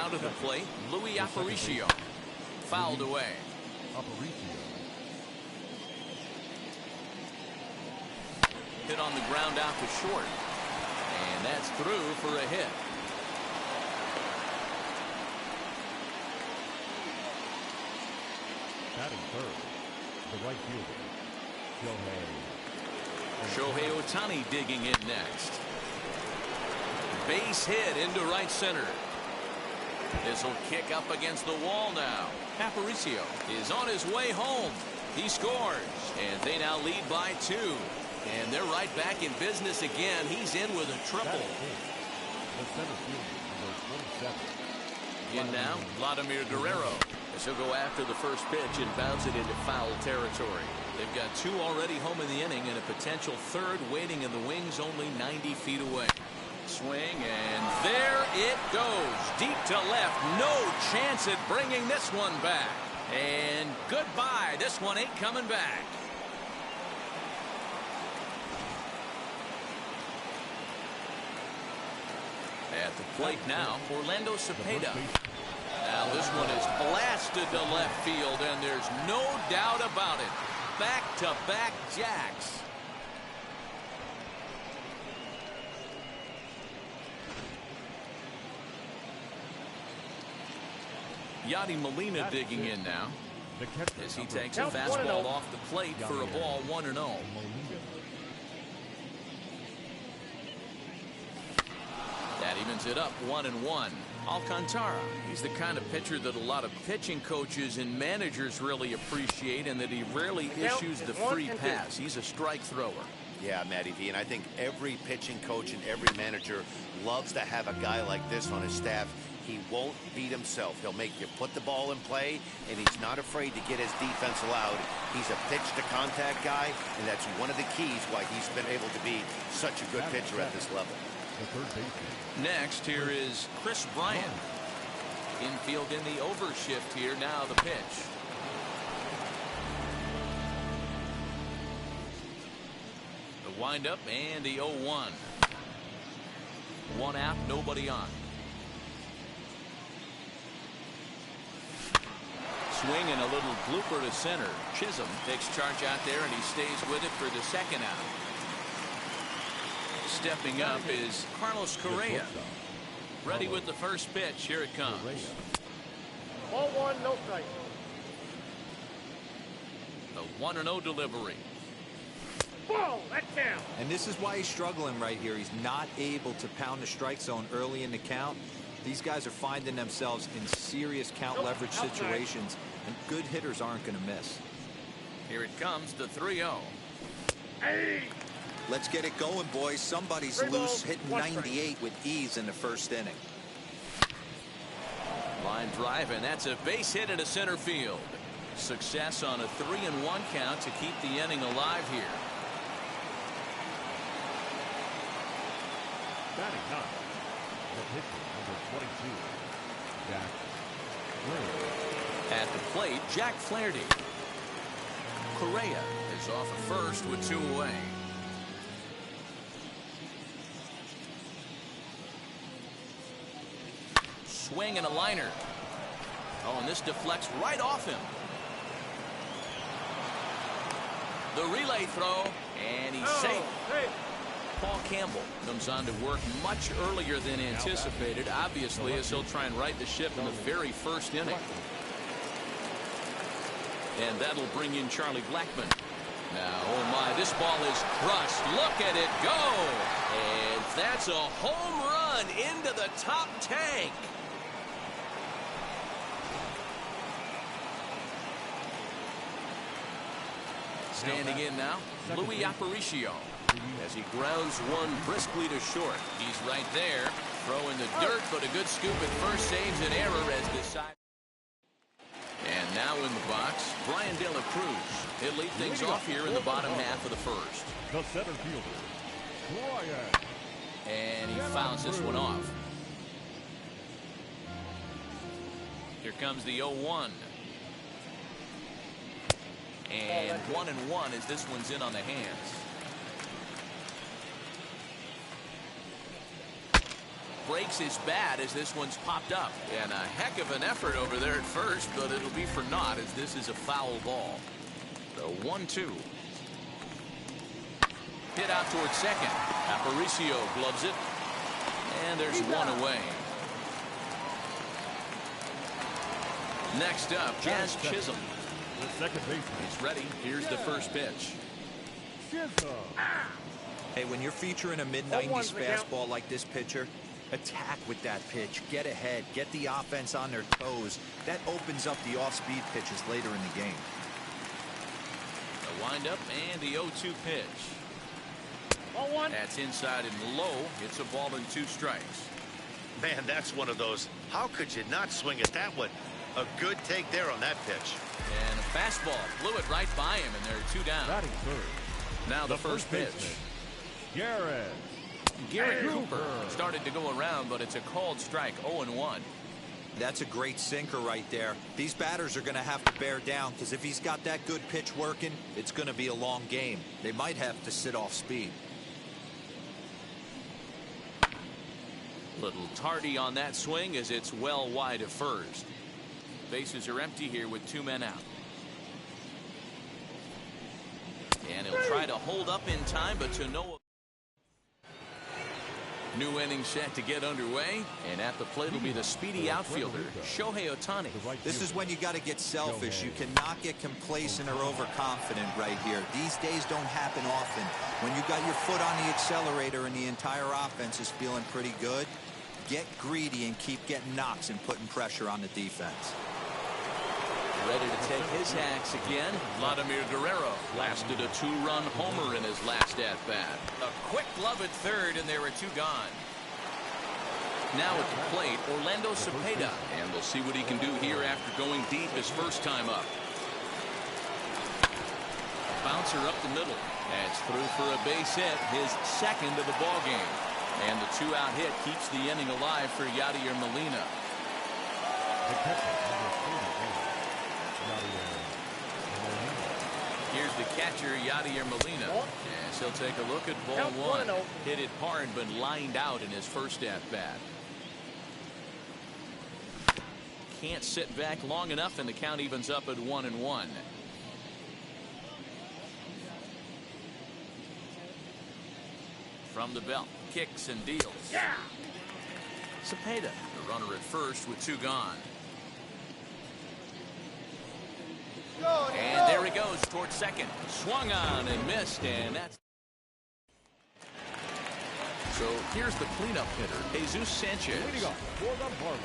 Now to the plate, Aparicio. Fouled away. Hit on the ground out to short. And that's through for a hit. Batting third, the right fielder, Shohei Otani digging in next. Base hit into right center. This will kick up against the wall now. Aparicio is on his way home. He scores, and they now lead by 2. And they're right back in business again. He's in with a triple. In now, Vladimir Guerrero. As he'll go after the first pitch and bounce it into foul territory. They've got 2 already home in the inning and a potential third waiting in the wings only 90 feet away. Swing, and there it goes. Deep to left. No chance at bringing this one back. And goodbye. This one ain't coming back. At the plate now, Orlando Cepeda. Now this one is blasted to left field, and there's no doubt about it. Back-to-back jacks. Yadi Molina digging in now as he takes a fastball off the plate for a ball 1-0. That evens it up 1-1. Alcantara, he's the kind of pitcher that a lot of pitching coaches and managers really appreciate, and that he rarely issues the free pass. He's a strike thrower. Yeah, Matty V, and I think every pitching coach and every manager loves to have a guy like this on his staff. He won't beat himself. He'll make you put the ball in play, and he's not afraid to get his defense allowed. He's a pitch-to-contact guy, and that's one of the keys why he's been able to be such a good pitcher at this level. Next, here is Chris Bryant. Infield in the overshift here. Now the pitch. The windup and the 0-1. 1 out, nobody on. Swing and a little blooper to center. Chisholm takes charge out there, and he stays with it for the second out. Stepping up is Carlos Correa. Ready with the first pitch. Here it comes. Ball 1, no strike. The 1-0 delivery. Ball, that's down. And this is why he's struggling right here. He's not able to pound the strike zone early in the count. These guys are finding themselves in serious count leverage situations, and good hitters aren't going to miss. Here it comes, the 3-0. Hey! Let's get it going, boys. Somebody's loose, hitting 98 with ease in the first inning. Line drive, and that's a base hit into center field. Success on a 3-1 count to keep the inning alive here. Batting ninth, the pitcher, number 22, Jack Flaherty. At the plate, Jack Flaherty. Correa is off at first with 2 away. Swing and a liner. Oh, and this deflects right off him. The relay throw, and he's safe. Paul Campbell comes on to work much earlier than anticipated, obviously, as he'll try and right the ship in the very first inning. And that'll bring in Charlie Blackmon. Now, oh my, this ball is crushed. Look at it go. And that's a home run into the top tank. Standing in now, Aparicio. As he grounds one briskly to short. He's right there, throwing the dirt, but a good scoop at first saves an error as decided. And now in the box, Brian De La Cruz. He'll lead things off here in the bottom half of the first. The center fielder, Bryant. And he fouls this one off. Here comes the 0-1. And 1-1 as this one's in on the hands. breaks his bat as this one's popped up. And a heck of an effort over there at first, but it'll be for naught as this is a foul ball. The 1-2. Hit out towards second. Aparicio gloves it. And there's one away. Next up, Jazz Chisholm. The second baseman. He's ready. Here's the first pitch. Hey, when you're featuring a mid-90s fastball like this pitcher, attack with that pitch. Get ahead. Get the offense on their toes. That opens up the off-speed pitches later in the game. The windup and the 0-2 pitch. That's inside and low. It's a ball and 2 strikes. Man, that's one of those. How could you not swing at that one? A good take there on that pitch. And a fastball blew it right by him, and there are 2 down. Batting third. Now the first pitch. Garrett Cooper started to go around, but it's a called strike. 0-1. That's a great sinker right there. These batters are going to have to bear down because if he's got that good pitch working, it's going to be a long game. They might have to sit off speed. Little tardy on that swing as it's well wide of first. Bases are empty here with 2 men out. And he'll try to hold up in time, but to no. New inning set to get underway, and at the plate will be the speedy outfielder, Shohei Otani. This is when you got to get selfish. You cannot get complacent or overconfident right here. These days don't happen often. When you got your foot on the accelerator and the entire offense is feeling pretty good, get greedy and keep getting knocks and putting pressure on the defense. Ready to take his hacks again. Vladimir Guerrero lasted a 2-run homer in his last at-bat. A quick glove at third, and there were 2 gone. Now at the plate, Orlando Cepeda, and we'll see what he can do here after going deep his first time up. A bouncer up the middle. That's through for a base hit, his second of the ball game. And the 2-out hit keeps the inning alive for Yadier Molina. Here's the catcher, Yadier Molina. Yes, he'll take a look at ball 1. Hit it hard, but lined out in his first at-bat. Can't sit back long enough, and the count evens up at 1-1. From the belt, kicks and deals. Cepeda, the runner at first with 2 gone. And there he goes towards second. Swung on and missed, and that's. So here's the cleanup hitter, Jesus Sanchez.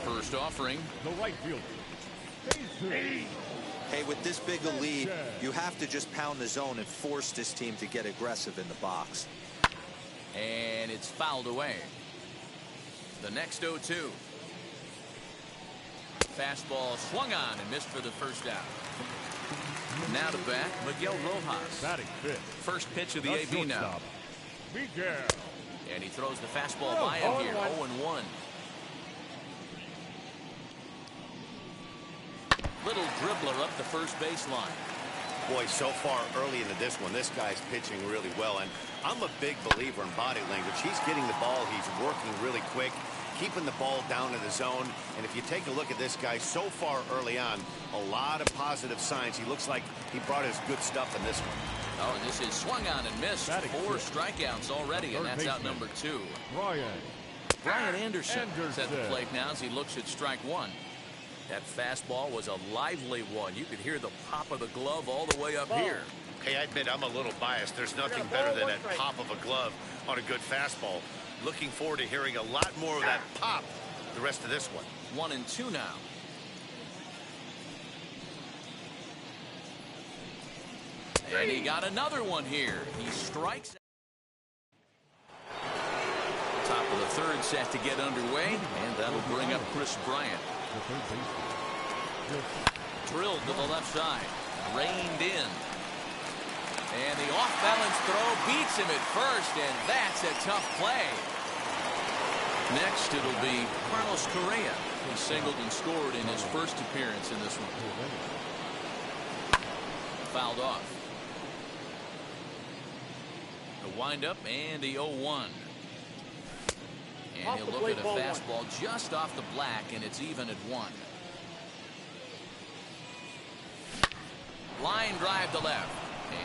First offering. The right fielder. Hey, with this big a lead, you have to just pound the zone and force this team to get aggressive in the box. And it's fouled away. The next 0-2. Fastball swung on and missed for the first out. Now to bat, Miguel Rojas. Batting fifth. First pitch of the AB now. Miguel. And he throws the fastball by him here. 0-1. Little dribbler up the first baseline. Boy, so far early into this one, this guy's pitching really well. And I'm a big believer in body language. He's getting the ball. He's working really quick, keeping the ball down in the zone. And if you take a look at this guy so far early on, a lot of positive signs. He looks like he brought his good stuff in this one. Oh, and this is swung on and missed. 4 strikeouts already, and that's out number 2. Bryant Anderson is at the plate now as he looks at strike 1. That fastball was a lively one. You could hear the pop of the glove all the way up here. Okay, I admit I'm a little biased. There's nothing better than that pop of a glove on a good fastball. Looking forward to hearing a lot more of that pop the rest of this one. 1-2 now. And he got another one here. He strikes. Top of the third set to get underway, and that'll bring up Chris Bryant. Drilled to the left side. Reined in. And the off-balance throw beats him at first, and that's a tough play. Next, it'll be Carlos Correa. He singled and scored in his first appearance in this one. Fouled off. The windup and the 0-1. And Off he'll the look plate, at a ball fastball just off the black, and it's even at 1. Line drive to left.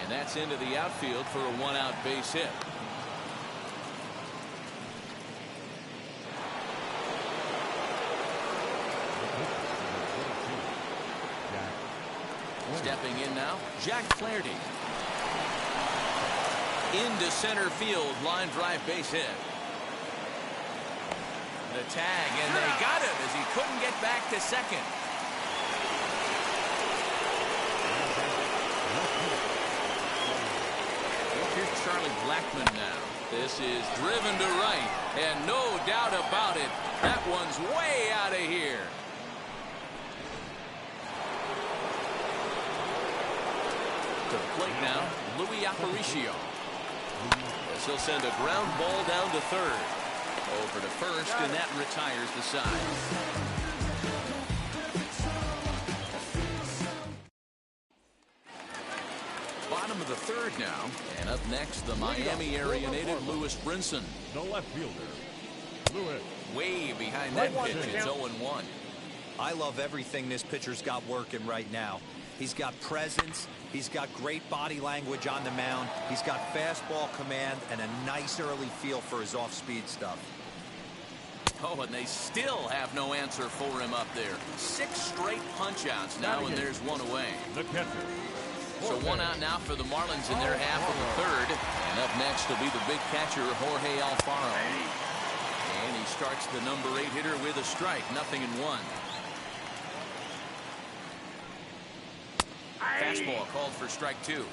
And that's into the outfield for a 1-out base hit. Stepping in now, Jack Flaherty. Into center field, line drive base hit. The tag, and they got him as he couldn't get back to second. Here's Charlie Blackmon now. This is driven to right, and no doubt about it, that one's way out of here. To the plate now, Louis Aparicio. As he'll send a ground ball down to third. Over to first, and that retires the side. Bottom of the third now, and up next, the Miami area native Lewis Brinson. The left fielder, Lewis. Way behind that pitch, it's 0-1. I love everything this pitcher's got working right now. He's got presence. He's got great body language on the mound. He's got fastball command and a nice early feel for his off-speed stuff. Oh, and they still have no answer for him up there. 6 straight punch-outs now, and there's one away. The catcher. So 1 out now for the Marlins in their half of the third. And up next will be the big catcher, Jorge Alfaro. And he starts the number 8 hitter with a strike, 0-1. Fastball called for strike 2.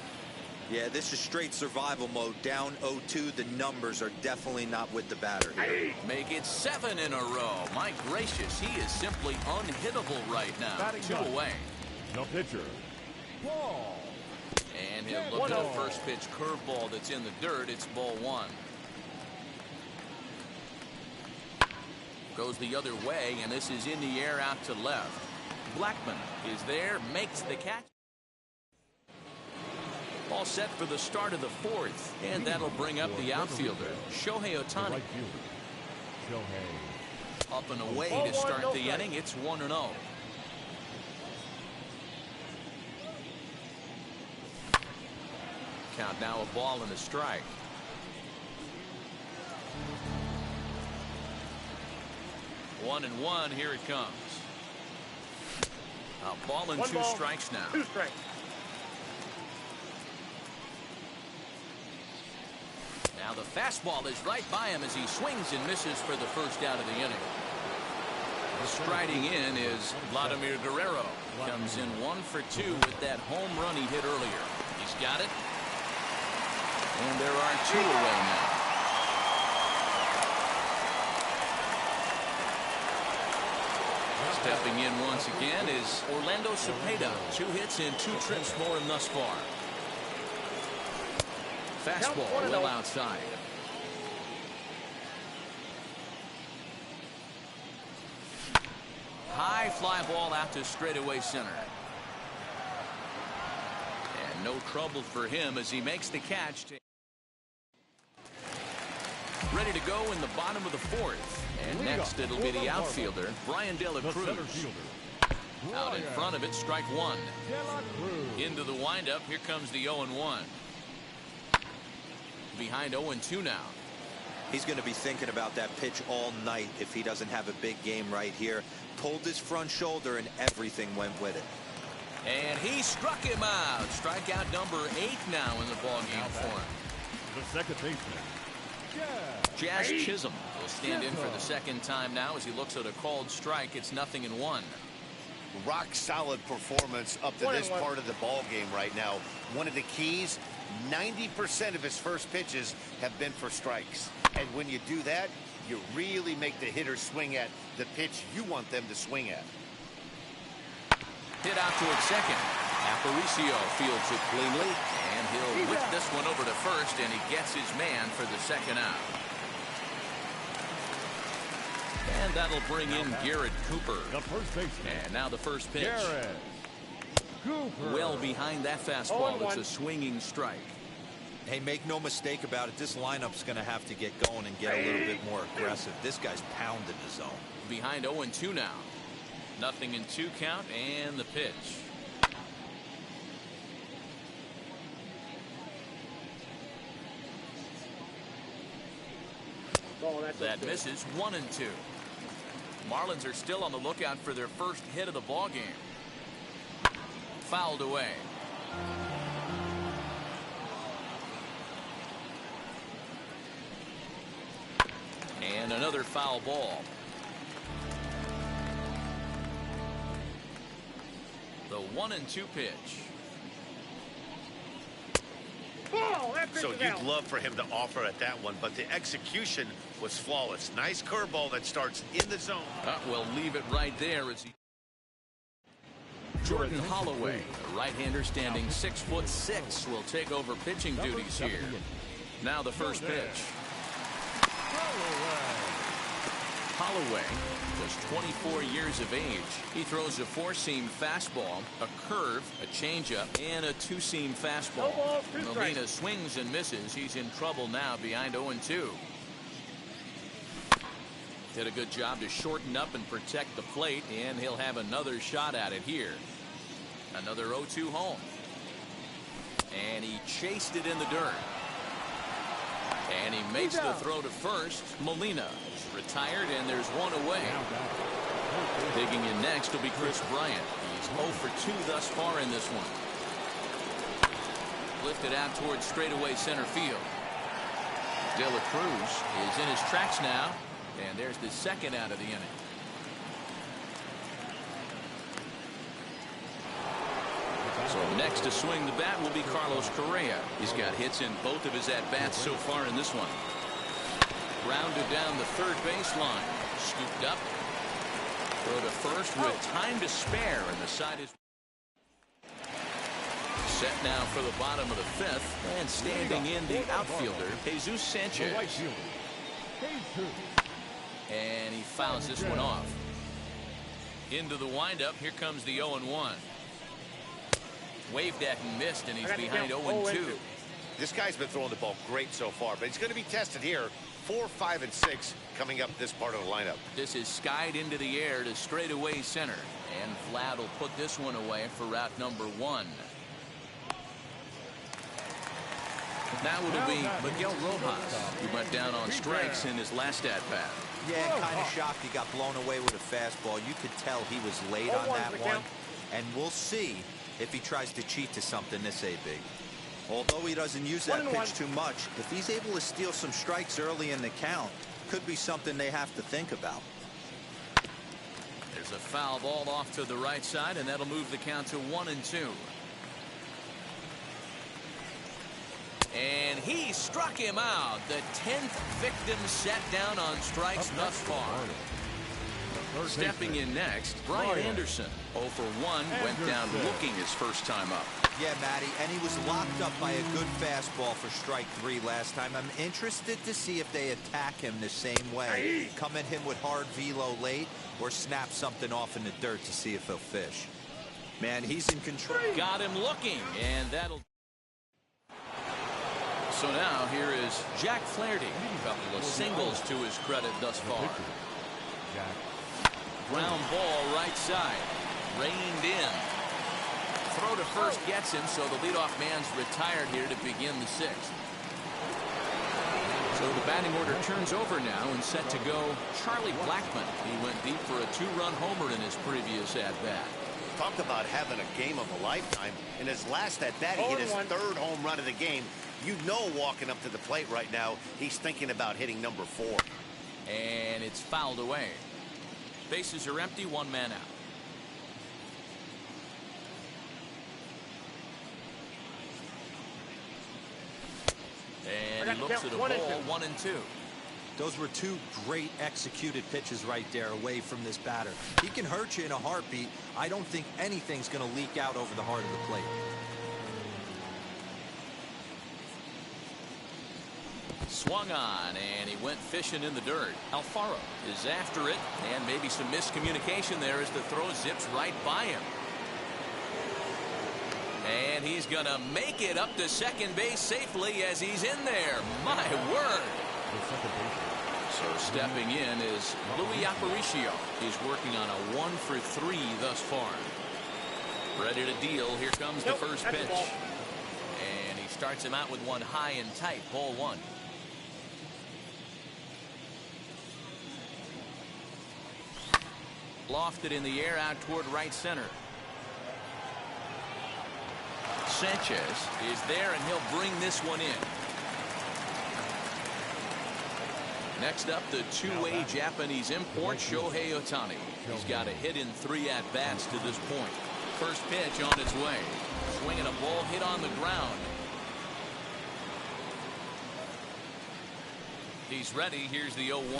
Yeah, this is straight survival mode. Down 0-2. The numbers are definitely not with the batter here. Make it 7 in a row. My gracious, he is simply unhittable right now. 2 away. No pitcher. Ball. And he'll look at a first pitch curveball that's in the dirt. It's ball 1. Goes the other way, and this is in the air out to left. Blackmon is there, makes the catch. All set for the start of the 4th, and that'll bring up the outfielder, Shohei Otani. Right fielder, Shohei. Up and away to start the inning. It's 1-0. Count now, a ball and a strike. One and one, here it comes. A ball and 2 strikes now. 2 strikes. Now the fastball is right by him as he swings and misses for the first out of the inning. Striding in is Vladimir Guerrero. Comes in 1 for 2 with that home run he hit earlier. He's got it. And there are 2 away now. Stepping in once again is Orlando Cepeda. 2 hits and 2 trips for him thus far. Fastball well outside. High fly ball out to straightaway center. And no trouble for him as he makes the catch. Ready to go in the bottom of the 4th. And next it'll be the outfielder, Bryant Cruz. Out in front of it, strike 1. Into the windup, here comes the 0-1. Behind 0-2 now. He's going to be thinking about that pitch all night if he doesn't have a big game right here. Pulled his front shoulder and everything went with it. And he struck him out. Strikeout number 8 now in the ballgame for him. The second baseman, Jazz Chisholm will stand in for the second time now as he looks at a called strike. It's 0-1. Rock solid performance up to this part of the ball game right now. One of the keys, 90% of his first pitches have been for strikes. And when you do that, you really make the hitter swing at the pitch you want them to swing at. Hit out towards second. Aparicio fields it cleanly, and he'll whip this one over to first, and he gets his man for the second out. And that'll bring in Garrett Cooper. the first baseman, And now the first pitch. Garrett Cooper. Well behind that fastball. It's a swinging strike. Hey, make no mistake about it. This lineup's going to have to get going and get a little bit more aggressive. This guy's pounding the zone. Behind 0-2 now. 0-2 count and the pitch. Oh, that's That okay. misses. 1-2. Marlins are still on the lookout for their first hit of the ball game. Fouled away. And another foul ball. The 1-2 pitch. Ball, that pitch So is you'd out. love for him to offer at that one, but the execution was flawless. Nice curveball that starts in the zone. We'll leave it right there as he. Jordan Holloway, a right-hander standing 6'6", will take over pitching duties here. Now the first pitch. Holloway, just 24 years of age. He throws a four-seam fastball, a curve, a changeup, and a two-seam fastball. No balls, 2 strikes. Molina swings and misses. He's in trouble now behind 0-2. Did a good job to shorten up and protect the plate, and he'll have another shot at it here. Another 0-2 home. And he chased it in the dirt. And he makes the throw to first. Molina is retired, and there's one away. Digging in next will be Cruz Bryant. He's 0 for 2 thus far in this one. Lifted out towards straightaway center field. De La Cruz is in his tracks now, and there's the second out of the inning. So next to swing the bat will be Carlos Correa. He's got hits in both of his at-bats so far in this one. Grounded down the third baseline. Scooped up. Throw to first with time to spare, and the side is set now for the bottom of the fifth, and standing in the outfielder, Jesus Sanchez. And he fouls this one off. Into the windup. Here comes the 0-1. Waved at and missed, and he's behind 0-2. This guy's been throwing the ball great so far, but he's going to be tested here. 4, 5, and 6 coming up this part of the lineup. This is skied into the air to straightaway center, and Vlad will put this one away for route number 1. Now it'll be Miguel Rojas, who went down on strikes in his last at-bat. Yeah, kind of shocked he got blown away with a fastball. You could tell he was late on that one, and we'll see if he tries to cheat to something this big. Although he doesn't use that pitch too much, if he's able to steal some strikes early in the count, could be something they have to think about. There's a foul ball off to the right side, and that'll move the count to 1-2. And he struck him out. The 10th victim set down on strikes thus far. Stepping in next, Bryant Anderson. 0 for 1, went down looking his first time up. Yeah, Matty, and he was locked up by a good fastball for strike 3 last time. I'm interested to see if they attack him the same way. Come at him with hard velo late, or snap something off in the dirt to see if he'll fish. Man, he's in control. Got him looking, and that'll. So now here is Jack Flaherty. A couple of singles to his credit thus far. Ground ball right side. Reined in. Throw to first gets him, so the leadoff man's retired here to begin the 6th. So the batting order turns over now, and set to go Charlie Blackmon. He went deep for a 2-run homer in his previous at-bat. Talk about having a game of a lifetime. In his last at-bat, he hit his 3rd home run of the game. You know, walking up to the plate right now, he's thinking about hitting number 4. And it's fouled away. Bases are empty, 1 man out. And he looks at a ball, 1-2. Those were 2 great executed pitches right there away from this batter. He can hurt you in a heartbeat. I don't think anything's going to leak out over the heart of the plate. Swung on, and he went fishing in the dirt. Alfaro is after it, and maybe some miscommunication there as the throw zips right by him. And he's going to make it up to second base safely as he's in there. My word. The second baseman. So stepping in is Luis Aparicio. He's working on a 1-for-3 thus far. Ready to deal. Here comes the first pitch. And he starts him out with one high and tight. Ball one. Lofted in the air out toward right center. Sanchez is there, and he'll bring this one in. Next up, the two-way Japanese import, Shohei Otani. He's got a hit in 3 at-bats to this point. First pitch on its way. Swinging a ball hit on the ground. He's ready. Here's the 0-1.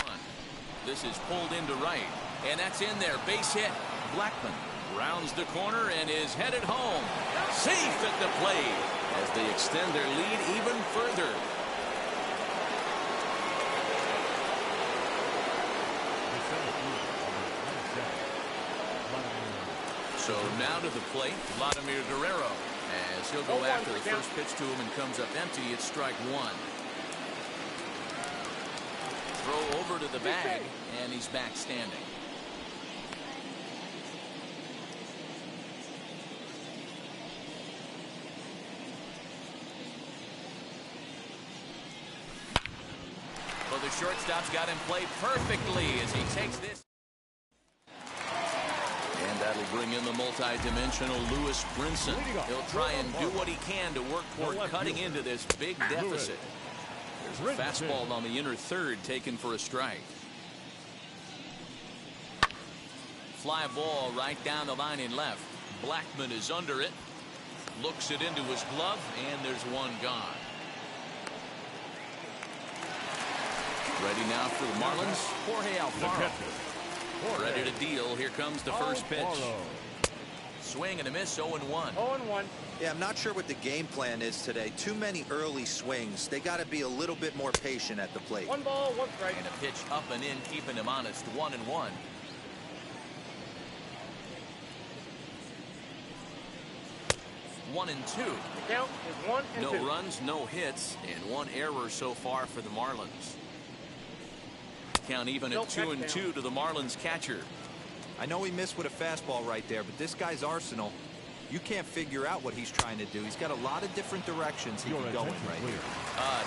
This is pulled into right. And that's in there. Base hit. Blackmon rounds the corner and is headed home. Safe at the plate as they extend their lead even further. So now to the plate, Vladimir Guerrero, as he'll go after the first pitch to him and comes up empty. It's strike one. Throw over to the bag, and he's back standing. Well, the shortstop's got him played perfectly as he takes this. And that'll bring in the multi-dimensional Lewis Brinson. He'll try and do what he can to work toward cutting into this big deficit. There's a fastball on the inner third taken for a strike. Fly ball right down the line in left. Blackmon is under it. Looks it into his glove, and there's one gone. Ready now for the Marlins, Jorge Alfaro. Ready to deal. Here comes the first pitch. Swing and a miss. 0-1. 0-1. Yeah, I'm not sure what the game plan is today. Too many early swings. They got to be a little bit more patient at the plate. 1 ball, 1 strike. And a pitch up and in, keeping him honest. 1-1. One and two. The count is 1 and 2. No runs, no hits, and 1 error so far for the Marlins. Count even at 2-2 to the Marlins catcher. I know he missed with a fastball right there, but this guy's arsenal, you can't figure out what he's trying to do. He's got a lot of different directions he can go in right here.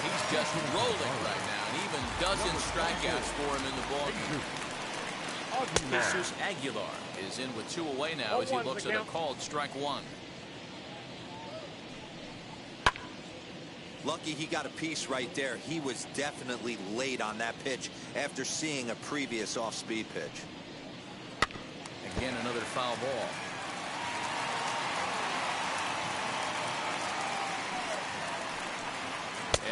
He's just rolling right now, and even dozen strikeouts for him in the ballgame. Jesus Aguilar is in with 2 away now as he looks at a called strike one. Lucky he got a piece right there. He was definitely late on that pitch after seeing a previous off-speed pitch. Again, another foul ball.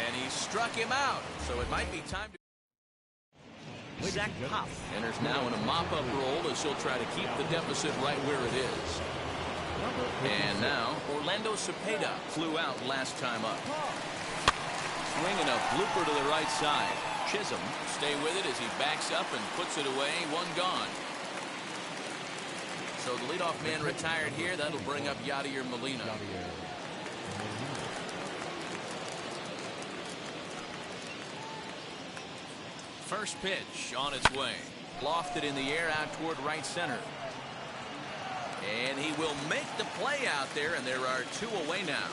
And he struck him out, so it might be time to... Zach Pop enters now in a mop-up role as he'll try to keep the deficit right where it is. And now, Orlando Cepeda flew out last time up. Swinging a blooper to the right side. Chisholm stay with it as he backs up and puts it away. 1 gone. So the leadoff man retired here. That'll bring up Yadier Molina. First pitch on its way. Lofted in the air out toward right center. And he will make the play out there, and there are 2 away now.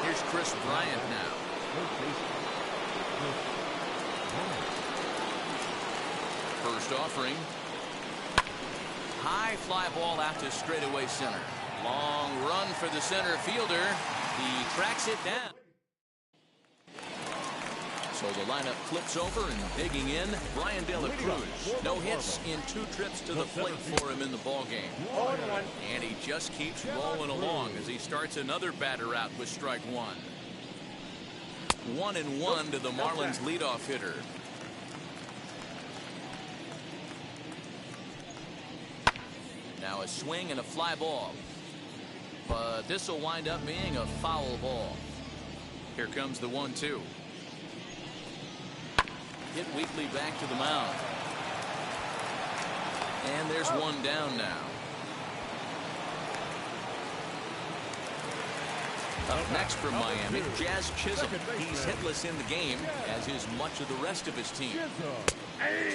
Here's Chris Bryant now. First offering. High fly ball out to straightaway center. Long run for the center fielder. He tracks it down. So the lineup flips over and digging in. Bryant Cruz. No hits in 2 trips to the plate for him in the ballgame. And he just keeps rolling along as he starts another batter out with strike one. 1-1 to the Marlins leadoff hitter. Now a swing and a fly ball. But this will wind up being a foul ball. Here comes the 1-2. Hit weakly back to the mound. And there's one down now. Up next from Miami, Jazz Chisholm. He's hitless in the game, as is much of the rest of his team.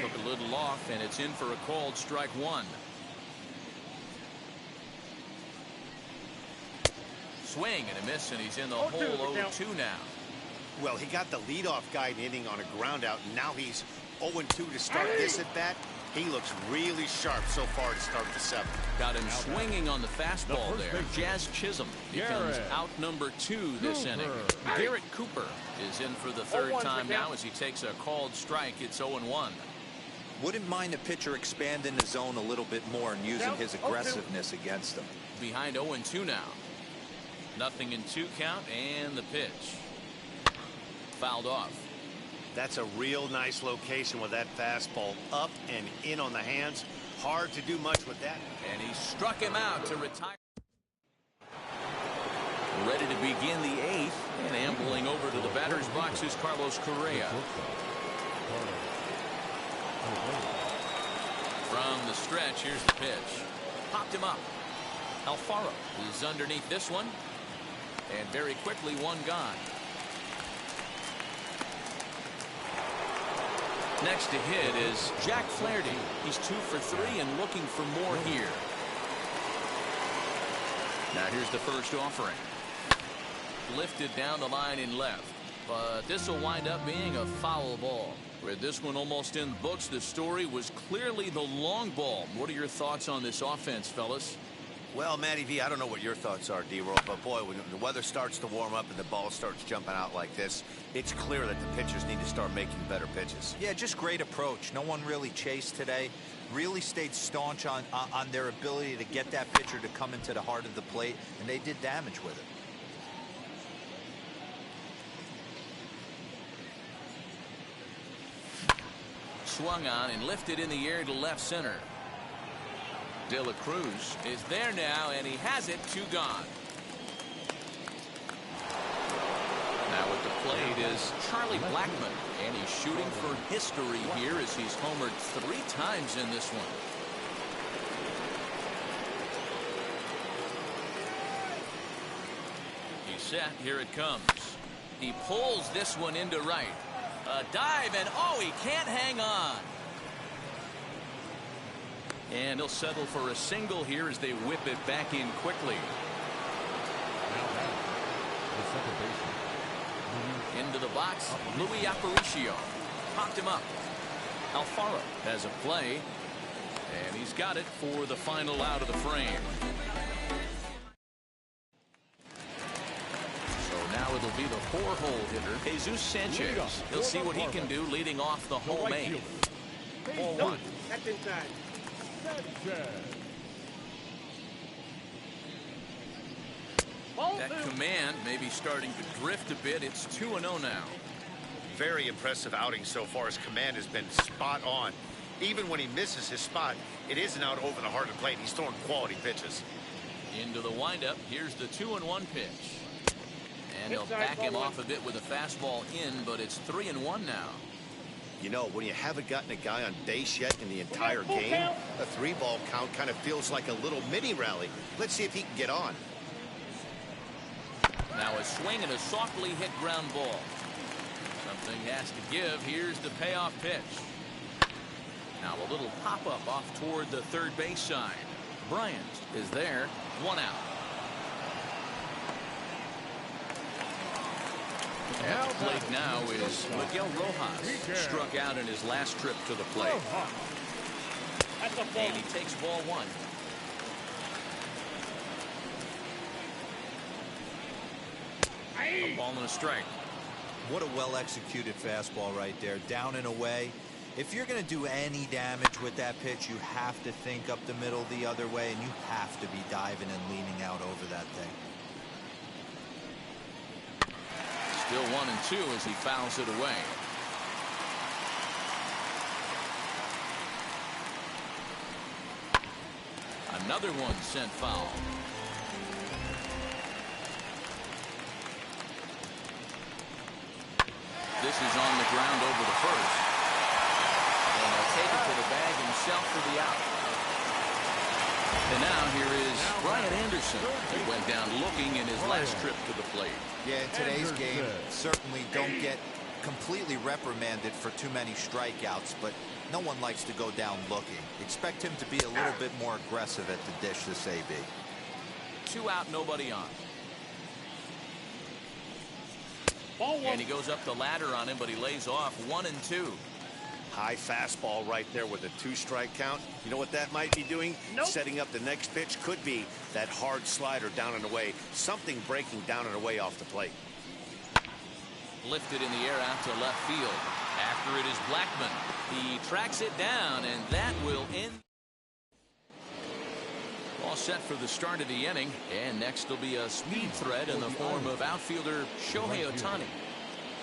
Took a little off, and it's in for a called strike one. Swing and a miss, and he's in the hole 0-2 now. Well, he got the leadoff guy in the inning on a ground out, and now he's 0-2 to start this at bat. He looks really sharp so far to start the seventh. Got him swinging on the fastball there. Jazz Chisholm becomes out number 2 this inning. Garrett Cooper is in for the third time now as he takes a called strike. It's 0-1. Wouldn't mind a pitcher expanding the zone a little bit more and using his aggressiveness against them. Behind 0-2 now. Nothing in 2 count, and the pitch. Fouled off. That's a real nice location with that fastball up and in on the hands. Hard to do much with that. And he struck him out to retire. Ready to begin the 8th, and ambling over to the batter's box is Carlos Correa. From the stretch, here's the pitch. Popped him up. Alfaro is underneath this one, and very quickly one gone. Next to hit is Jack Flaherty. He's 2 for 3 and looking for more here. Now here's the first offering. Lifted down the line in left, but this will wind up being a foul ball. With this one almost in the books, the story was clearly the long ball. What are your thoughts on this offense, fellas? Well, Matty V, I don't know what your thoughts are, D-Roll, but boy, when the weather starts to warm up and the ball starts jumping out like this, it's clear that the pitchers need to start making better pitches. Yeah, just great approach. No one really chased today. Really stayed staunch on their ability to get that pitcher to come into the heart of the plate, and they did damage with it. Swung on and lifted in the air to left center. Cruz is there now, and he has it. 2 gone. Now at the plate is Charlie Blackmon, and he's shooting for history here as he's homered 3 times in this one. He's set. Here it comes. He pulls this one into right. A dive, and oh, he can't hang on. And he'll settle for a single here as they whip it back in quickly. Into the box, Luis Aparicio. Popped him up. Alfaro has a play, and he's got it for the final out of the frame. So now it'll be the 4-hole hitter, Jesus Sanchez. He'll see what he can do leading off the home 8th. 4-1. That's inside. That command may be starting to drift a bit. It's 2-0 now. Very impressive outing so far. His command has been spot on. Even when he misses his spot, it isn't out over the heart of the plate. He's throwing quality pitches. Into the windup. Here's the 2-1 pitch. And they'll back him off a bit with a fastball in, but it's 3-1 now. You know, when you haven't gotten a guy on base yet in the entire game, a 3-ball count kind of feels like a little mini rally. Let's see if he can get on. Now a swing and a softly hit ground ball. Something has to give. Here's the payoff pitch. Now a little pop-up off toward the third base side. Bryant is there. 1 out. At the plate now is Miguel Rojas. Struck out in his last trip to the plate. And he takes ball 1. A ball and a strike. What a well-executed fastball right there. Down and away. If you're going to do any damage with that pitch, you have to think up the middle the other way, and you have to be diving and leaning out over that thing. Still 1-2 as he fouls it away. Another one sent foul. This is on the ground over the first. And he'll take it to the bag himself for the out. And now here is Bryant Anderson. He went down looking in his last trip to the plate. Yeah, in today's game, certainly don't get completely reprimanded for too many strikeouts, but no one likes to go down looking. Expect him to be a little bit more aggressive at the dish this AB. 2 out, nobody on. And he goes up the ladder on him, but he lays off 1-2. High fastball right there with a 2-strike count. You know what that might be doing? Nope. Setting up the next pitch. Could be that hard slider down and away. Something breaking down and away off the plate. Lifted in the air out to left field. After it is Blackman. He tracks it down, and that will end. All set for the start of the inning. And next will be a speed threat in the form of outfielder Shohei Otani.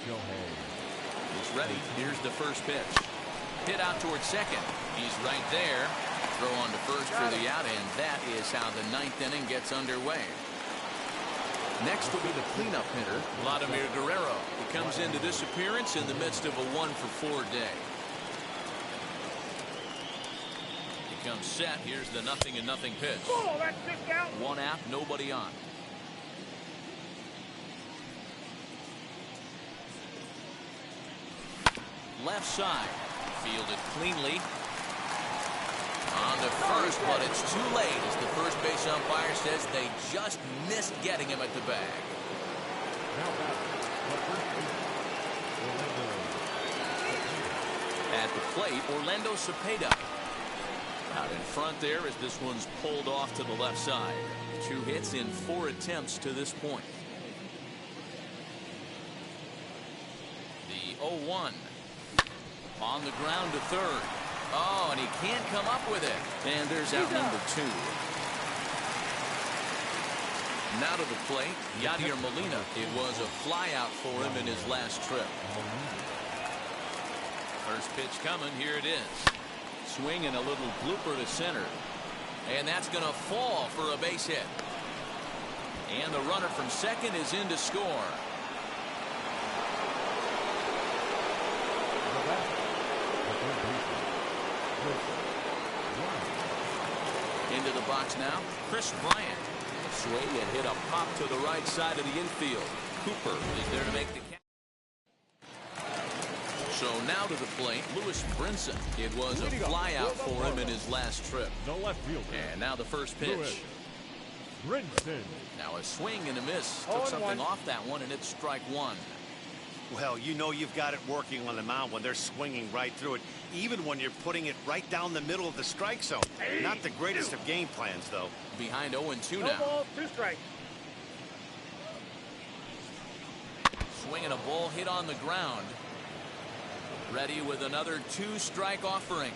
He's ready. Here's the first pitch. Hit out towards second. He's right there. Throw on to first for the out, and that is how the 9th inning gets underway. Next will be the cleanup hitter, Vladimir Guerrero. He comes into this appearance in the midst of a 1-for-4 day. He comes set. Here's the 0-0 pitch. Oh, that's just out. 1 out, nobody on. Left side. Fielded cleanly. On to first, but it's too late as the first base umpire says they just missed getting him at the bag. At the plate, Orlando Cepeda. Out in front there as this one's pulled off to the left side. 2 hits in 4 attempts to this point. The 0-1. On the ground to third. Oh, and he can't come up with it. And there's out number 2. Now to the plate, Yadier Molina. It was a flyout for him in his last trip. First pitch coming. Here it is. Swinging a little blooper to center. And that's going to fall for a base hit. And the runner from second is in to score. Into the box now, Chris Bryant. Swing and hit a pop to the right side of the infield. Cooper is there to make the catch. So now to the plate, Brinson. It was a flyout for him in his last trip. No left field. And now the first pitch. Brinson. Now a swing and a miss. Took something off that one, and it's strike 1. Well, you know you've got it working on the mound when they're swinging right through it, even when you're putting it right down the middle of the strike zone. Not the greatest of game plans, though. Behind 0-2 No now. ball, 2 strikes. Swinging a ball hit on the ground. Ready with another 2-strike offering.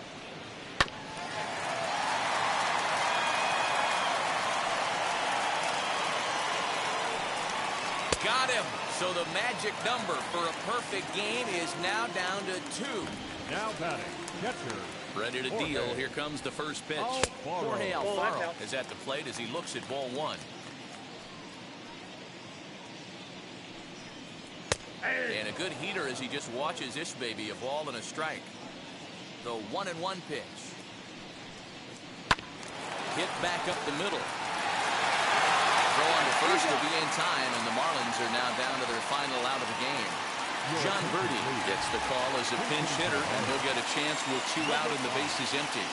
Got him. So the magic number for a perfect game is now down to 2. Now batting, catcher. Ready to deal. Here comes the first pitch. Jorge Alfaro is at the plate as he looks at ball 1. And a good heater as he just watches this baby, a ball and a strike. The 1-1 pitch. Hit back up the middle. Throw on to first will be in time, and the Marlins are now down to their final out of the game. John Birdie gets the call as a pinch hitter, and he'll get a chance with 2 out and the bases empty.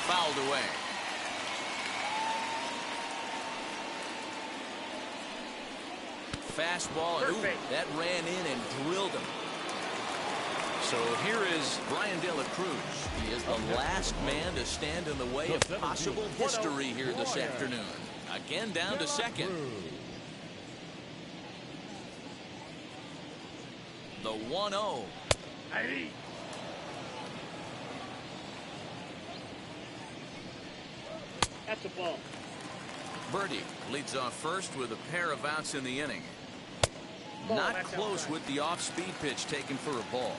Fouled away. Fastball, and ooh, that ran in and drilled him. So here is Brian De La Cruz. He is the last man to stand in the way of possible history here this afternoon. Again down to second. The 1-0. That's a ball. Birdie leads off first with a pair of outs in the inning. Not close with the off-speed pitch taken for a ball.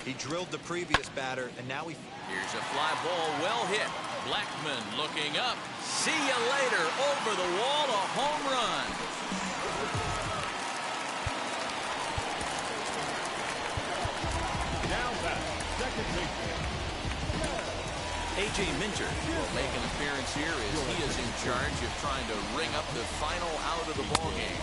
He drilled the previous batter, and now he... Here's a fly ball, well hit. Blackman looking up. See you later. Over the wall, a home run. Now back, second baseman. A.J. Minter will make an appearance here as he is in charge of trying to ring up the final out of the ball game.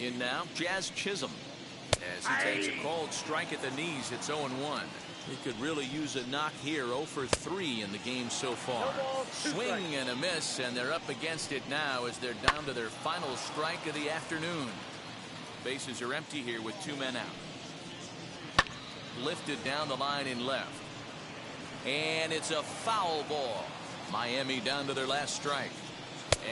In now, Jazz Chisholm. As he takes a cold strike at the knees, it's 0-1. He could really use a knock here. 0 for 3 in the game so far. Swing and a miss, and they're up against it now as they're down to their final strike of the afternoon. Bases are empty here with 2 men out. Lifted down the line in left. And it's a foul ball. Miami down to their last strike.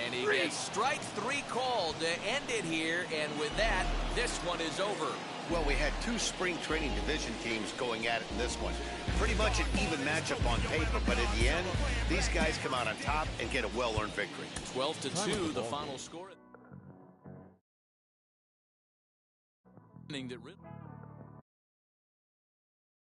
And he gets strike 3 called to end it here, and with that, this one is over. Well, we had 2 spring training division teams going at it in this one. Pretty much an even matchup on paper, but in the end, these guys come out on top and get a well-earned victory. 12-2, the final score. That really